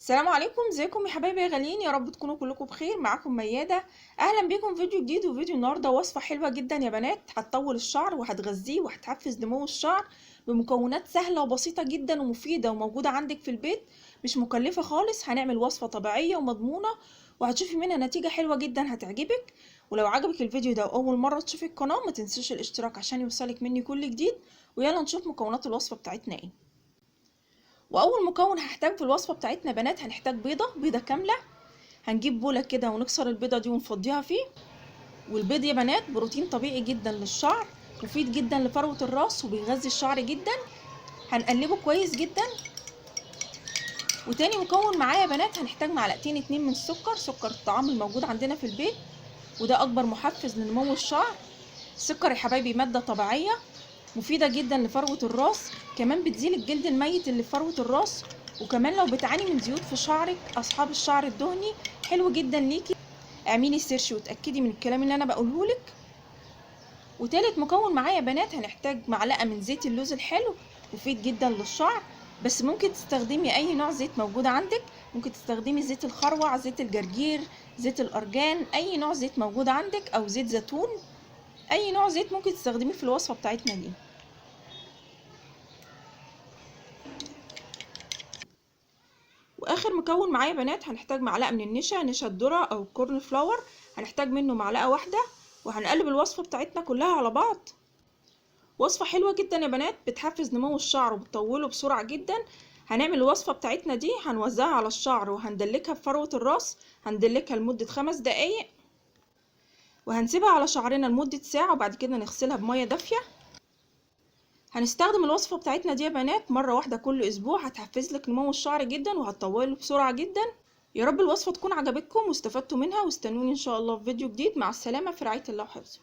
السلام عليكم، ازيكم يا حبايبي يا غاليين؟ يا رب تكونوا كلكم بخير. معاكم ميادة. اهلا بيكم في فيديو جديد. وفيديو النهارده وصفة حلوة جدا يا بنات، هتطول الشعر وهتغذيه وهتحفز نمو الشعر بمكونات سهلة وبسيطة جدا ومفيدة وموجودة عندك في البيت، مش مكلفة خالص. هنعمل وصفة طبيعية ومضمونة وهتشوفي منها نتيجة حلوة جدا هتعجبك. ولو عجبك الفيديو ده واول مرة تشوفي القناة، ما تنسيش الاشتراك عشان يوصلك مني كل جديد. ويلا نشوف مكونات الوصفة بتاعتنا ايه. واول مكون هحتاج في الوصفه بتاعتنا بنات، هنحتاج بيضه كامله. هنجيب بوله كده ونكسر البيضه دي ونفضيها فيه. والبيض يا بنات بروتين طبيعي جدا للشعر، مفيد جدا لفروه الراس وبيغذي الشعر جدا. هنقلبه كويس جدا. وتاني مكون معايا يا بنات، هنحتاج معلقتين 2 من السكر، سكر الطعام الموجود عندنا في البيت، وده اكبر محفز لنمو الشعر. السكر يا حبايبي ماده طبيعيه مفيدة جدا لفروة الراس، كمان بتزيل الجلد الميت اللي في فروة الراس. وكمان لو بتعاني من زيوت في شعرك، اصحاب الشعر الدهني، حلو جدا ليكي. اعملي سيرش وتأكدي من الكلام اللي انا بقوله لك. وتالت مكون معايا يا بنات، هنحتاج معلقة من زيت اللوز الحلو، مفيد جدا للشعر. بس ممكن تستخدمي اي نوع زيت موجود عندك، ممكن تستخدمي زيت الخروع، زيت الجرجير، زيت الارجان، اي نوع زيت موجود عندك، او زيت زيتون. اي نوع زيت ممكن تستخدميه في الوصفة بتاعتنا دي. واخر مكون معايا بنات، هنحتاج معلقه من النشا، نشا الذره او الكورن فلاور، هنحتاج منه معلقه واحده. وهنقلب الوصفه بتاعتنا كلها على بعض. وصفه حلوه جدا يا بنات، بتحفز نمو الشعر وبتطوله بسرعه جدا. هنعمل الوصفه بتاعتنا دي، هنوزعها على الشعر وهندلكها بفروه الراس. هندلكها لمده 5 دقايق وهنسيبها على شعرنا لمده ساعه، وبعد كده نغسلها بميه دافيه. هنستخدم الوصفه بتاعتنا دي يا بنات مره واحده كل اسبوع، هتحفز لك نمو الشعر جدا وهتطوله بسرعه جدا. يا رب الوصفة تكون عجبتكم واستفدتوا منها، واستنوني ان شاء الله في فيديو جديد. مع السلامة، في رعاية الله وحفظه.